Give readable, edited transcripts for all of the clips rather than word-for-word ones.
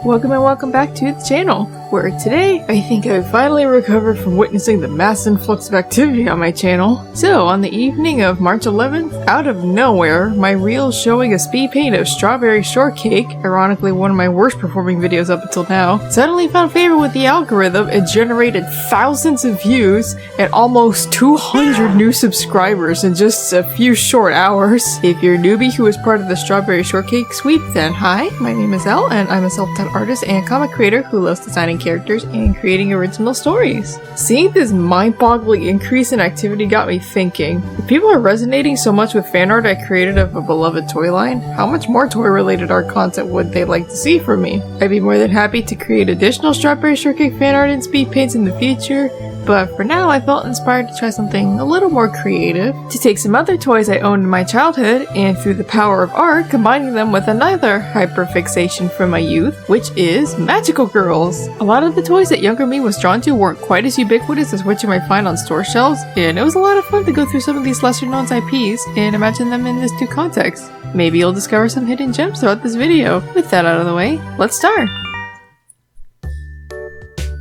Welcome and welcome back to the channel, where today I think I've finally recovered from witnessing the mass influx of activity on my channel. So, on the evening of March 11th, out of nowhere, my reel showing a speed paint of strawberry shortcake, ironically one of my worst performing videos up until now, suddenly found favor with the algorithm and generated thousands of views and almost 200 new subscribers in just a few short hours. If you're a newbie who is part of the strawberry shortcake sweep, then hi, my name is Elle and I'm a self-taught artist and comic creator who loves designing characters and creating original stories. Seeing this mind-boggling increase in activity got me thinking, if people are resonating so much with fan art I created of a beloved toy line, how much more toy-related art content would they like to see from me? I'd be more than happy to create additional strawberry shortcake fan art and speed paints in the future, but for now I felt inspired to try something a little more creative, to take some other toys I owned in my childhood and through the power of art combining them with another hyperfixation from my youth, which is magical girls. A lot of the toys that younger me was drawn to weren't quite as ubiquitous as what you might find on store shelves, and it was a lot of fun to go through some of these lesser known IPs and imagine them in this new context. Maybe you'll discover some hidden gems throughout this video. With that out of the way, let's start!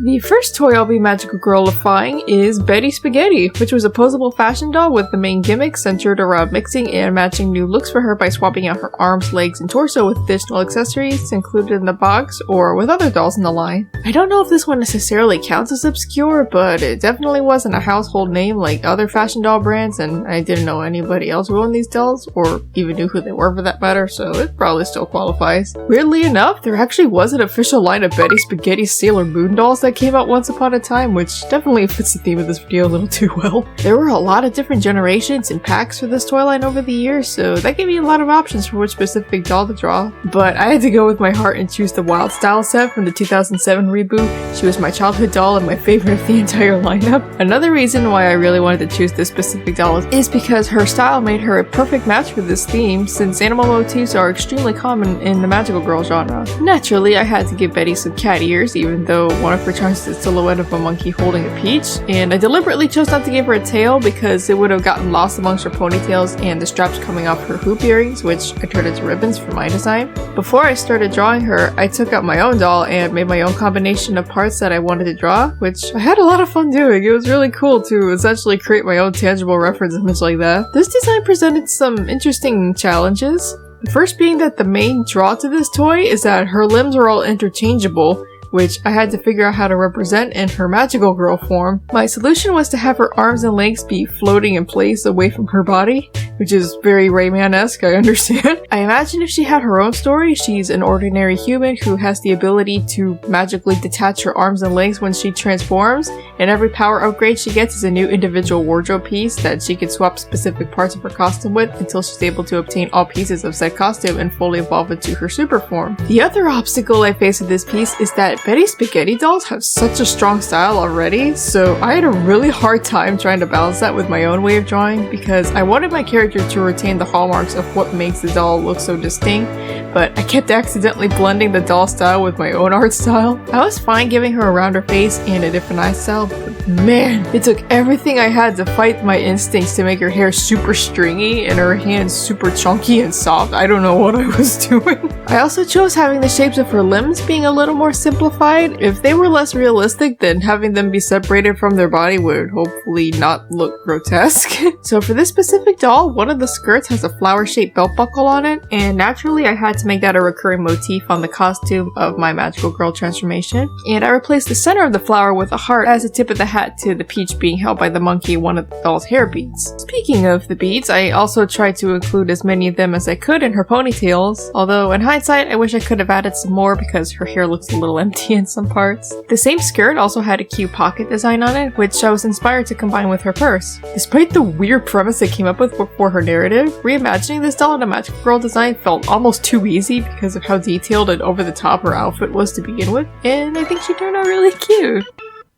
The first toy I'll be magical girlifying is Betty Spaghetty, which was a posable fashion doll with the main gimmick centered around mixing and matching new looks for her by swapping out her arms, legs, and torso with additional accessories included in the box or with other dolls in the line. I don't know if this one necessarily counts as obscure, but it definitely wasn't a household name like other fashion doll brands, and I didn't know anybody else who owned these dolls, or even knew who they were for that matter, so it probably still qualifies. Weirdly enough, there actually was an official line of Betty Spaghetti Sailor Moon dolls that came out once upon a time, which definitely fits the theme of this video a little too well. There were a lot of different generations and packs for this toy line over the years, so that gave me a lot of options for which specific doll to draw. But I had to go with my heart and choose the Wild Style set from the 2007 reboot. She was my childhood doll and my favorite of the entire lineup. Another reason why I really wanted to choose this specific doll is because her style made her a perfect match for this theme, since animal motifs are extremely common in the magical girl genre. Naturally, I had to give Betty some cat ears, even though one of her charms is the silhouette of a monkey holding a peach, and I deliberately chose not to give her a tail because it would have gotten lost amongst her ponytails and the straps coming off her hoop earrings, which I turned into ribbons for my design. Before I started drawing her, I took out my own doll and made my own combination of parts that I wanted to draw, which I had a lot of fun doing. It was really cool to essentially create my own tangible reference image like that. This design presented some interesting challenges. The first being that the main draw to this toy is that her limbs are all interchangeable, which I had to figure out how to represent in her magical girl form. My solution was to have her arms and legs be floating in place away from her body, which is very Rayman-esque, I understand. I imagine if she had her own story, she's an ordinary human who has the ability to magically detach her arms and legs when she transforms, and every power upgrade she gets is a new individual wardrobe piece that she can swap specific parts of her costume with until she's able to obtain all pieces of said costume and fully evolve into her super form. The other obstacle I face with this piece is that Betty Spaghetti dolls have such a strong style already, so I had a really hard time trying to balance that with my own way of drawing because I wanted my character to retain the hallmarks of what makes the doll look so distinct, but I kept accidentally blending the doll style with my own art style. I was fine giving her a rounder face and a different eye style, but man, it took everything I had to fight my instincts to make her hair super stringy and her hands super chunky and soft. I don't know what I was doing. I also chose having the shapes of her limbs being a little more simplified. If they were less realistic, then having them be separated from their body would hopefully not look grotesque. So for this specific doll, one of the skirts has a flower-shaped belt buckle on it, and naturally I had to make that a recurring motif on the costume of my magical girl transformation. And I replaced the center of the flower with a heart as the tip of the hat to the peach being held by the monkey, one of the doll's hair beads. Speaking of the beads, I also tried to include as many of them as I could in her ponytails, although in hindsight I wish I could have added some more because her hair looks a little empty in some parts. The same skirt also had a cute pocket design on it, which I was inspired to combine with her purse. Despite the weird premise I came up with for her narrative, reimagining this doll in a magical girl design felt almost too easy because of how detailed and over the top her outfit was to begin with, and I think she turned out really cute.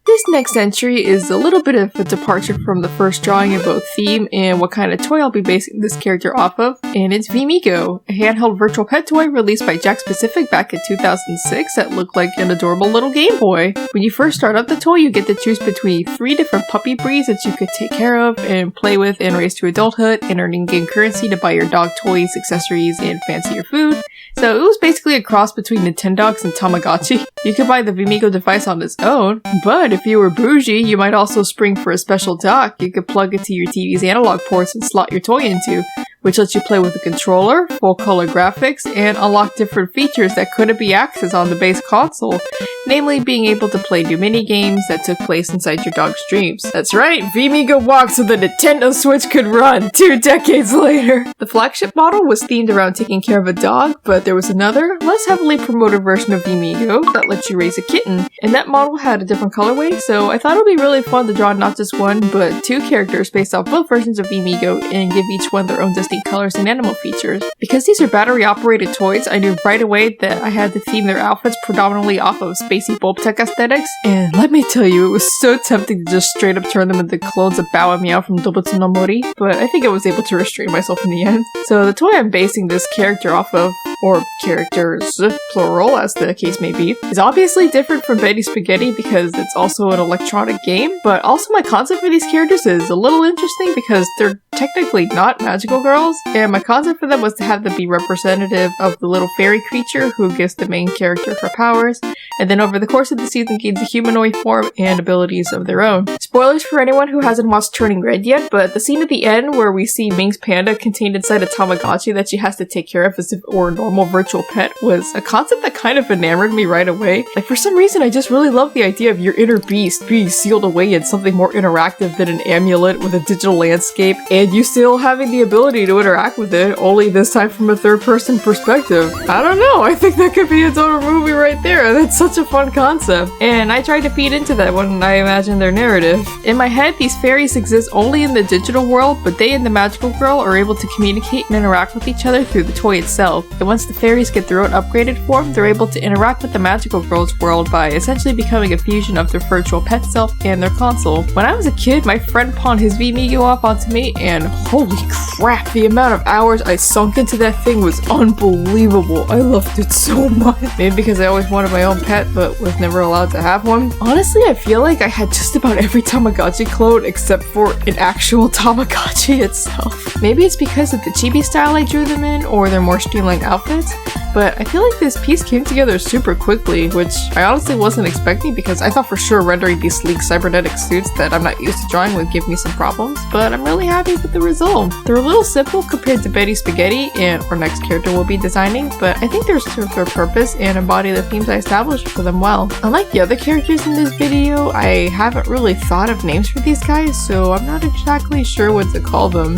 This next entry is a little bit of a departure from the first drawing in both theme and what kind of toy I'll be basing this character off of, and it's Vmigo, a handheld virtual pet toy released by Jakks Pacific back in 2006 that looked like an adorable little Game Boy. When you first start up the toy, you get to choose between 3 different puppy breeds that you could take care of and play with and raise to adulthood and earn in-game currency to buy your dog toys, accessories, and fancier food. So it was basically a cross between Nintendogs and Tamagotchi. You could buy the Vmigo device on its own, but if you were bougie, you might also spring for a special dock you could plug into your TV's analog ports and slot your toy into, which lets you play with a controller, full color graphics, and unlock different features that couldn't be accessed on the base console, namely being able to play new minigames that took place inside your dog's dreams. That's right, Vmigo walked so the Nintendo Switch could run 2 decades later! The flagship model was themed around taking care of a dog, but there was another, less heavily promoted version of Vmigo that lets you raise a kitten, and that model had a different colorway, so I thought it would be really fun to draw not just one, but 2 characters based off both versions of Vmigo and give each one their own distinct colors and animal features. Because these are battery operated toys, I knew right away that I had to theme their outfits predominantly off of 𝚘𝚊𝚑𝚘𝚕𝚑 aesthetics, and let me tell you, it was so tempting to just straight up turn them into clones of 𝚘𝚑𝚑𝚑𝚑 from Dobutsu no Mori, but I think I was able to restrain myself in the end. So the toy I'm basing this character off of, or characters, plural as the case may be, is obviously different from Betty Spaghetty because it's also an electronic game, but also my concept for these characters is a little interesting because they're technically not magical girls, and my concept for them was to have them be representative of the little fairy creature who gives the main character her powers, and then over the course of the season gains a humanoid form and abilities of their own. Spoilers for anyone who hasn't watched Turning Red yet, but the scene at the end where we see Ming's panda contained inside a Tamagotchi that she has to take care of as if it were a normal virtual pet was a concept that kind of enamored me right away. Like, for some reason I just really love the idea of your inner beast being sealed away in something more interactive than an amulet with a digital landscape, and you still having the ability to interact with it, only this time from a third-person perspective. I don't know, I think that could be its own movie right there. That's such a fun concept. And I tried to feed into that when I imagined their narrative. In my head, these fairies exist only in the digital world, but they and the magical girl are able to communicate and interact with each other through the toy itself. And once the fairies get their own upgraded form, they're able to interact with the magical girl's world by essentially becoming a fusion of their virtual pet self and their console. When I was a kid, my friend pawned his Vmigo off onto me, and holy crap, the amount of hours I sunk into that thing was unbelievable. I loved it so much. Maybe because I always wanted my own pet but was never allowed to have one. Honestly, I feel like I had just about every Tamagotchi clone except for an actual Tamagotchi itself. Maybe it's because of the chibi style I drew them in, or their more streamlined outfits, but I feel like this piece came together super quickly, which I honestly wasn't expecting because I thought for sure rendering these sleek cybernetic suits that I'm not used to drawing would give me some problems, but I'm really happy with the result. They're a little simple compared to Betty Spaghetty and our next character we'll be designing, but I think they're serve their purpose and embody the themes I established for them well. Unlike the other characters in this video, I haven't really thought of names for these guys, so I'm not exactly sure what to call them.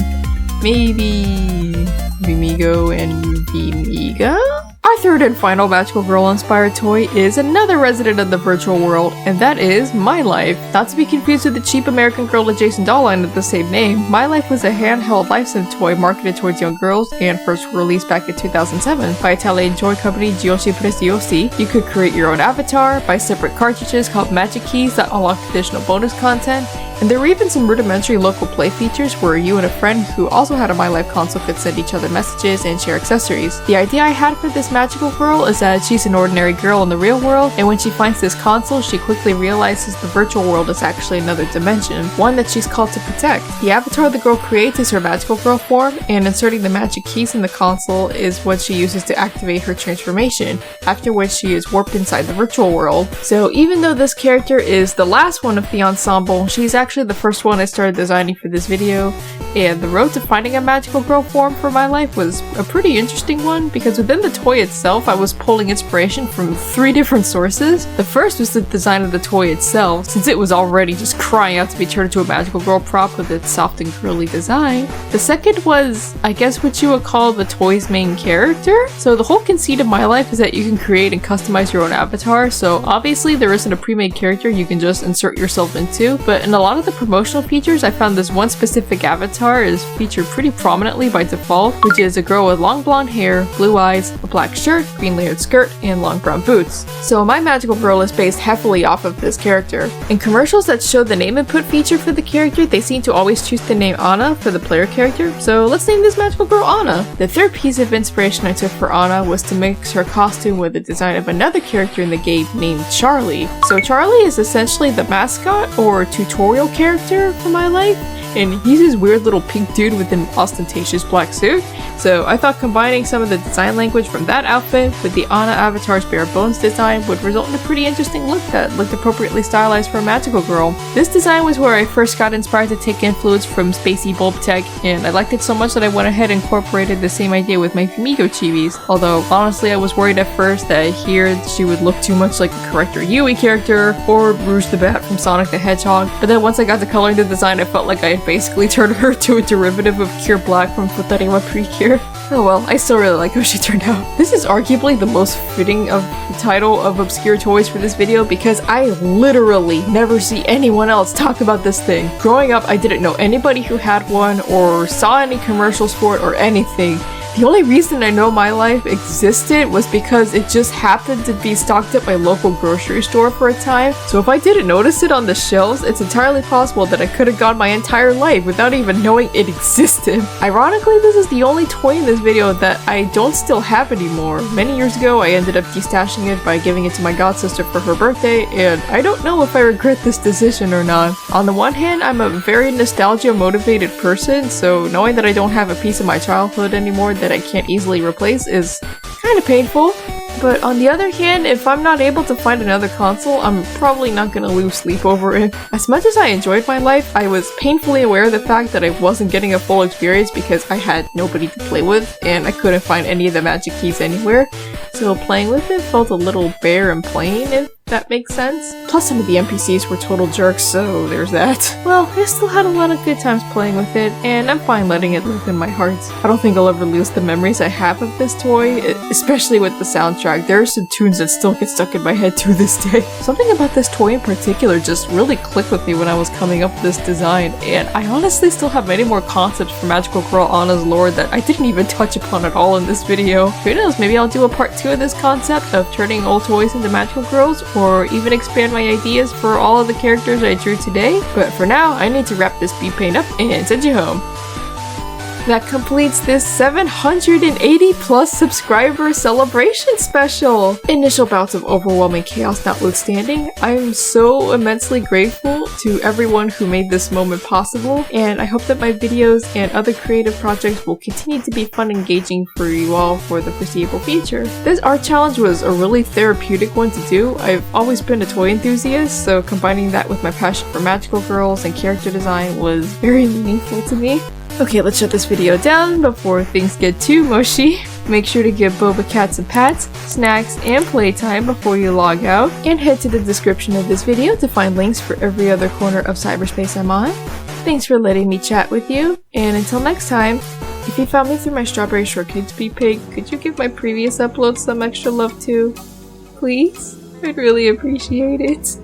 Maybe Vmigo and Vmiga? Our third and final magical girl inspired toy is another resident of the virtual world, and that is MyLife. Not to be confused with the cheap American Girl adjacent doll line with the same name, MyLife was a handheld life-sim toy marketed towards young girls and first released back in 2007 by Italian toy company 𝚘𝚘𝚘𝚘𝚘𝚘𝚘 You could create your own avatar, buy separate cartridges called magic keys that unlock additional bonus content, and there were even some rudimentary local play features where you and a friend who also had a MyLife console could send each other messages and share accessories. The idea I had for this magical girl is that she's an ordinary girl in the real world, and when she finds this console, she quickly realizes the virtual world is actually another dimension, one that she's called to protect. The avatar the girl creates is her magical girl form, and inserting the magic keys in the console is what she uses to activate her transformation, after which she is warped inside the virtual world. So even though this character is the last one of the ensemble, she's actually the first one I started designing for this video, and the road to finding a magical girl form for MyLife was a pretty interesting one because within the toy itself I was pulling inspiration from 3 different sources. The first was the design of the toy itself, since it was already just crying out to be turned into a magical girl prop with its soft and girly design. The second was, I guess what you would call the toy's main character. So the whole conceit of MyLife is that you can create and customize your own avatar, so obviously there isn't a pre-made character you can just insert yourself into, but in a lot of the promotional features I found this one specific avatar is featured pretty prominently by default, which is a girl with long blonde hair, blue eyes, a black shirt, green layered skirt, and long brown boots. So my magical girl is based heavily off of this character. In commercials that show the name input feature for the character, they seem to always choose the name Anna for the player character, so let's name this magical girl Anna. The third piece of inspiration I took for Anna was to mix her costume with the design of another character in the game named Charlie. So Charlie is essentially the mascot or tutorial character for MyLife, and he's this weird little pink dude with an ostentatious black suit. So I thought combining some of the design language from that outfit with the Anna avatar's bare bones design would result in a pretty interesting look that looked appropriately stylized for a magical girl. This design was where I first got inspired to take influence from Spacey Bulb Tech, and I liked it so much that I went ahead and incorporated the same idea with my Vmigo chibis. Although honestly I was worried at first that here she would look too much like a Corrector Yui character or Rouge the Bat from Sonic the Hedgehog, but then once I got to coloring the design I felt like I had basically turned her to a derivative of Cure Black from 𝚘𝚘𝚕𝚔. Oh well, I still really like how she turned out. This is arguably the most fitting of the title of obscure toys for this video because I literally never see anyone else talk about this thing. Growing up, I didn't know anybody who had one or saw any commercials for it or anything. The only reason I know MyLife existed was because it just happened to be stocked at my local grocery store for a time, so if I didn't notice it on the shelves, it's entirely possible that I could have gone my entire life without even knowing it existed. Ironically, this is the only toy in this video that I don't still have anymore. Many years ago, I ended up destashing it by giving it to my godsister for her birthday, and I don't know if I regret this decision or not. On the one hand, I'm a very nostalgia-motivated person, so knowing that I don't have a piece of my childhood anymore that I can't easily replace is kind of painful. But on the other hand, if I'm not able to find another console, I'm probably not gonna lose sleep over it. As much as I enjoyed MyLife, I was painfully aware of the fact that I wasn't getting a full experience because I had nobody to play with and I couldn't find any of the magic keys anywhere. So playing with it felt a little bare and plain, if that makes sense. Plus some of the NPCs were total jerks, so there's that. Well, I still had a lot of good times playing with it, and I'm fine letting it live in my heart. I don't think I'll ever lose the memories I have of this toy, especially with the soundtrack. There are some tunes that still get stuck in my head to this day. Something about this toy in particular just really clicked with me when I was coming up with this design, and I honestly still have many more concepts for Magical Girl Anna's lore that I didn't even touch upon at all in this video. Who knows, maybe I'll do a part 2 of this concept of turning old toys into magical girls, or even expand my ideas for all of the characters I drew today. But for now, I need to wrap this speed paint up and send you home. That completes this 780 plus subscriber celebration special! Initial bouts of overwhelming chaos notwithstanding, I am so immensely grateful to everyone who made this moment possible, and I hope that my videos and other creative projects will continue to be fun and engaging for you all for the foreseeable future. This art challenge was a really therapeutic one to do. I've always been a toy enthusiast, so combining that with my passion for magical girls and character design was very meaningful to me. Okay, let's shut this video down before things get too mushy. Make sure to give Boba Cat some pats, snacks, and playtime before you log out, and head to the description of this video to find links for every other corner of cyberspace I'm on. Thanks for letting me chat with you, and until next time, if you found me through my Strawberry Shortcake Speed Pig, could you give my previous uploads some extra love too? Please? I'd really appreciate it.